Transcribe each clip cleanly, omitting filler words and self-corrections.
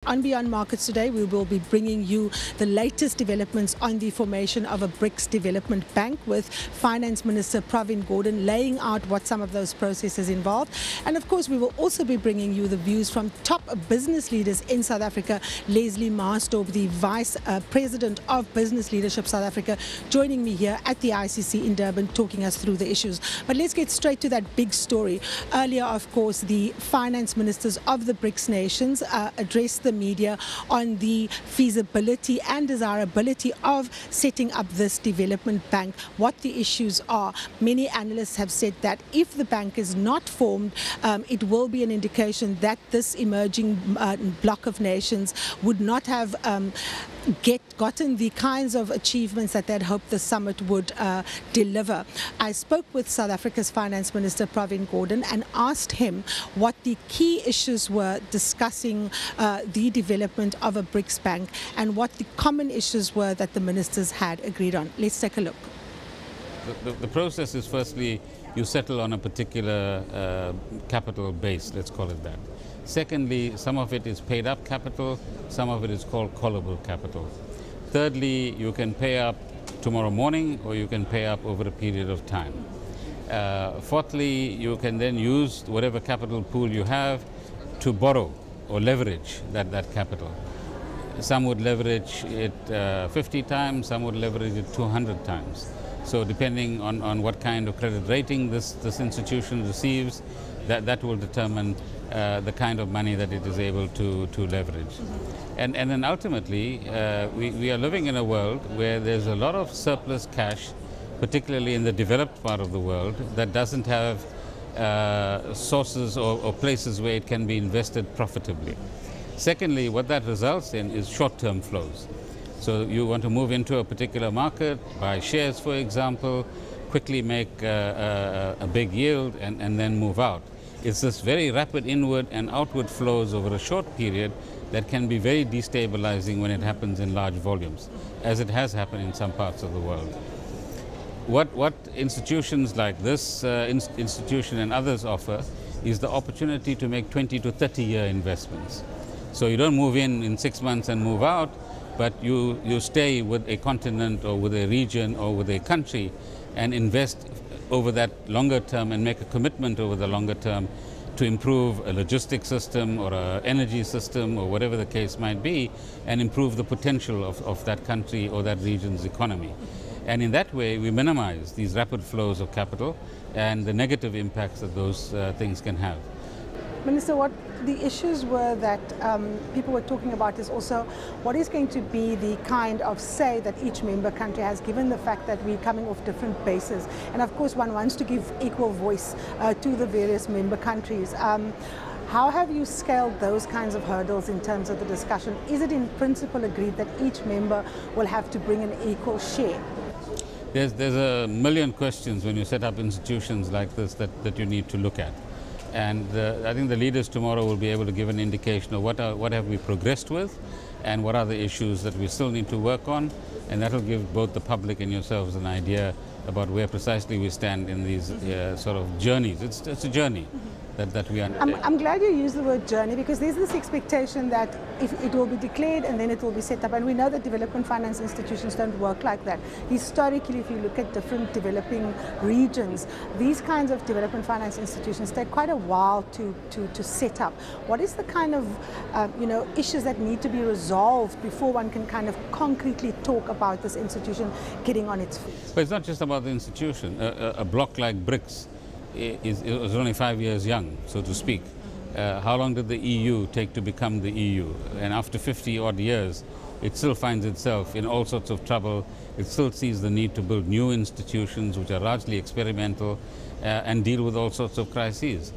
On Beyond Markets today, we will be bringing you the latest developments on the formation of a BRICS development bank, with Finance Minister Pravin Gordhan laying out what some of those processes involve. And of course, we will also be bringing you the views from top business leaders in South Africa. Leslie Marsdorp, the Vice President of Business Leadership South Africa, joining me here at the ICC in Durban, talking us through the issues. But let's get straight to that big story. Earlier, of course, the finance ministers of the BRICS nations addressed the media on the feasibility and desirability of setting up this development bank, what the issues are. Many analysts have said that if the bank is not formed, it will be an indication that this emerging bloc of nations would not have gotten the kinds of achievements that they'd hoped the summit would deliver. I spoke with South Africa's Finance Minister Pravin Gordhan and asked him what the key issues were discussing the development of a BRICS bank and what the common issues were that the ministers had agreed on. Let's take a look. The process is, firstly, you settle on a particular capital base, let's call it that. Secondly, some of it is paid up capital, some of it is called callable capital. Thirdly, you can pay up tomorrow morning or you can pay up over a period of time. Fourthly, you can then use whatever capital pool you have to borrow or leverage that capital. Some would leverage it 50 times, some would leverage it 200 times. So depending on what kind of credit rating this institution receives, that will determine the kind of money that it is able to leverage. And then ultimately, we are living in a world where there's a lot of surplus cash, particularly in the developed part of the world, that doesn't have sources or places where it can be invested profitably. Secondly, what that results in is short-term flows. So you want to move into a particular market, buy shares, for example, quickly make a big yield and then move out. It's this very rapid inward and outward flows over a short period that can be very destabilizing when it happens in large volumes, as it has happened in some parts of the world. What institutions like this institution and others offer is the opportunity to make 20 to 30-year investments. So you don't move in 6 months and move out, but you stay with a continent or with a region or with a country and invest over that longer term and make a commitment over the longer term to improve a logistics system or an energy system or whatever the case might be, and improve the potential of that country or that region's economy. And in that way, we minimize these rapid flows of capital and the negative impacts that those things can have. Minister, what the issues were that people were talking about is also what is going to be the kind of say that each member country has, given the fact that we're coming off different bases. And of course, one wants to give equal voice to the various member countries. How have you scaled those kinds of hurdles in terms of the discussion? Is it in principle agreed that each member will have to bring an equal share? There's a million questions when you set up institutions like this that you need to look at. And I think the leaders tomorrow will be able to give an indication of what have we progressed with and what are the issues that we still need to work on. And that will give both the public and yourselves an idea about where precisely we stand in these sort of journeys. It's a journey that we undertake. I'm glad you used the word journey, because there's this expectation that if it will be declared and then it will be set up. And we know that development finance institutions don't work like that. Historically, if you look at different developing regions, these kinds of development finance institutions take quite a while to set up. What is the kind of issues that need to be resolved before one can kind of concretely talk about this institution getting on its feet? But it's not just about the institution. A bloc like BRICS is only 5 years young, so to speak. How long did the EU take to become the EU? And after 50 odd years, it still finds itself in all sorts of trouble. It still sees the need to build new institutions which are largely experimental and deal with all sorts of crises.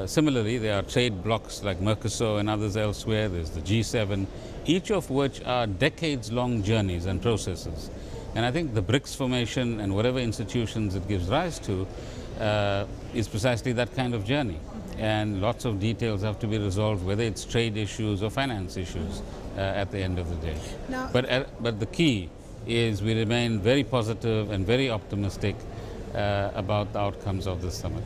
Similarly, there are trade blocs like Mercosur and others elsewhere. There's the G7, each of which are decades-long journeys and processes. And I think the BRICS formation and whatever institutions it gives rise to is precisely that kind of journey. And lots of details have to be resolved, whether it's trade issues or finance issues at the end of the day. But the key is we remain very positive and very optimistic about the outcomes of this summit.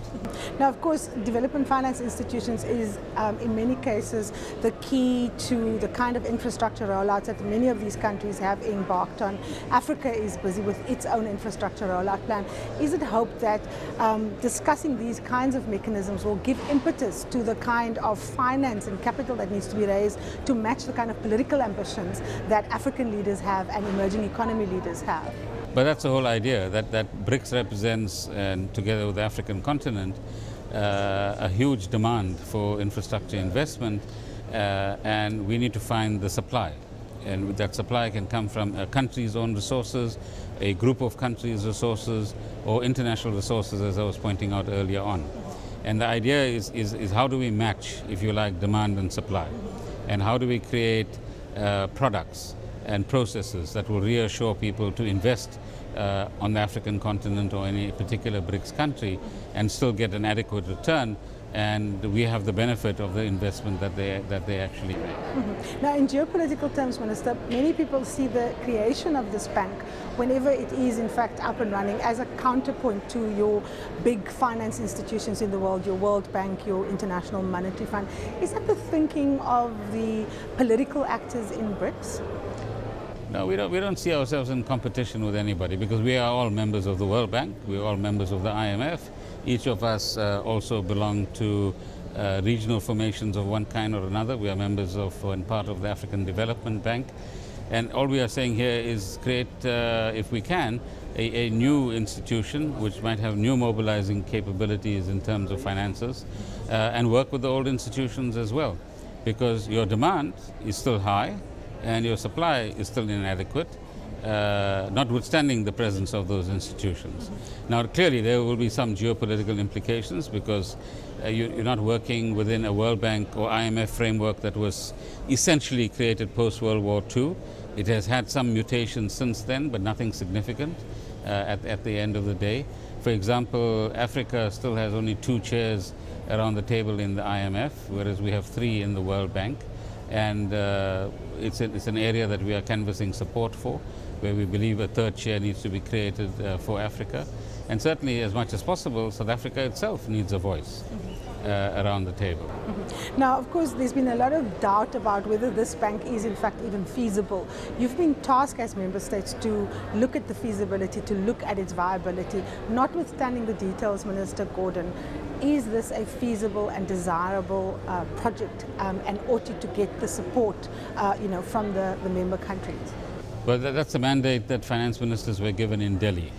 Now, of course, development finance institutions is, in many cases, the key to the kind of infrastructure rollouts that many of these countries have embarked on. Africa is busy with its own infrastructure rollout plan. Is it hoped that discussing these kinds of mechanisms will give impetus to the kind of finance and capital that needs to be raised to match the kind of political ambitions that African leaders have and emerging economy leaders have? But that's the whole idea, that BRICS represents, and together with the African continent, a huge demand for infrastructure investment, and we need to find the supply. And that supply can come from a country's own resources, a group of countries' resources, or international resources, as I was pointing out earlier on. And the idea is how do we match, if you like, demand and supply? And how do we create products and processes that will reassure people to invest on the African continent or any particular BRICS country and still get an adequate return, and we have the benefit of the investment that they actually make. Mm-hmm. Now, in geopolitical terms, Minister, many people see the creation of this bank, whenever it is in fact up and running, as a counterpoint to your big finance institutions in the world, your World Bank, your International Monetary Fund. Is that the thinking of the political actors in BRICS? No, we don't see ourselves in competition with anybody, because we are all members of the World Bank, we are all members of the IMF. Each of us also belong to regional formations of one kind or another. We are members of and part of the African Development Bank. And all we are saying here is create, if we can, a new institution which might have new mobilizing capabilities in terms of finances, and work with the old institutions as well. Because your demand is still high, and your supply is still inadequate, notwithstanding the presence of those institutions. Now, clearly there will be some geopolitical implications, because you're not working within a World Bank or IMF framework that was essentially created post-World War II. It has had some mutations since then, but nothing significant at the end of the day. For example, Africa still has only 2 chairs around the table in the IMF, whereas we have 3 in the World Bank. And it's an area that we are canvassing support for, where we believe a 3rd chair needs to be created for Africa. And certainly, as much as possible, South Africa itself needs a voice around the table. Mm-hmm. Now, of course, there's been a lot of doubt about whether this bank is in fact even feasible. You've been tasked as member states to look at the feasibility, to look at its viability. Notwithstanding the details, Minister Gordhan, is this a feasible and desirable project, and ought it to get the support from the member countries? Well, that's a mandate that finance ministers were given in Delhi.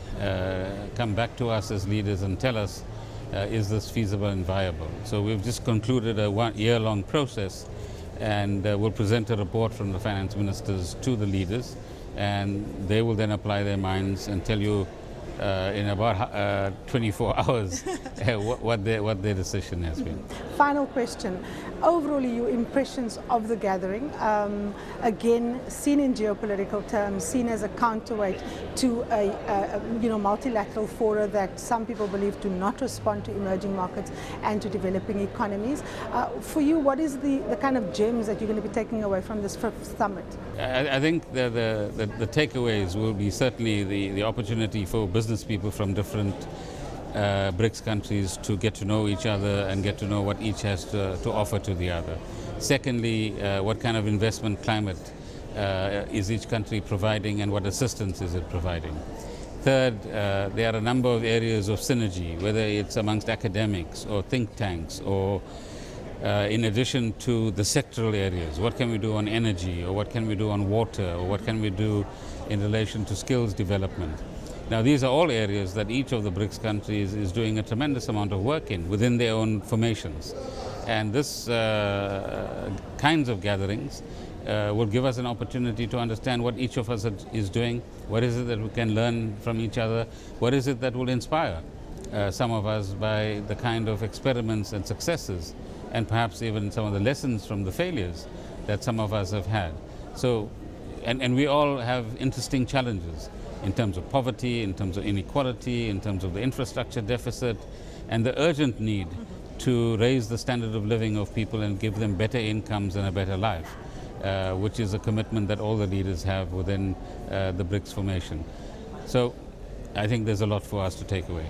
Come back to us as leaders and tell us, is this feasible and viable? So we've just concluded a 1-year-long process, and we'll present a report from the finance ministers to the leaders, and they will then apply their minds and tell you in about 24 hours what their decision has been. Final question. Overall, your impressions of the gathering, again, seen in geopolitical terms, seen as a counterweight to a multilateral fora that some people believe do not respond to emerging markets and to developing economies. For you, what is the kind of gems that you're going to be taking away from this 5th summit? I think the takeaways will be certainly the opportunity for business people from different BRICS countries to get to know each other and get to know what each has to offer to the other. Secondly, what kind of investment climate is each country providing, and what assistance is it providing? Third, there are a number of areas of synergy, whether it's amongst academics or think tanks, or in addition to the sectoral areas. What can we do on energy, or what can we do on water, or what can we do in relation to skills development? Now, these are all areas that each of the BRICS countries is doing a tremendous amount of work in within their own formations. And this kinds of gatherings will give us an opportunity to understand what each of us is doing, what is it that we can learn from each other, what is it that will inspire some of us by the kind of experiments and successes, and perhaps even some of the lessons from the failures that some of us have had. So, and we all have interesting challenges in terms of poverty, in terms of inequality, in terms of the infrastructure deficit, and the urgent need to raise the standard of living of people and give them better incomes and a better life, which is a commitment that all the leaders have within the BRICS formation. So I think there's a lot for us to take away.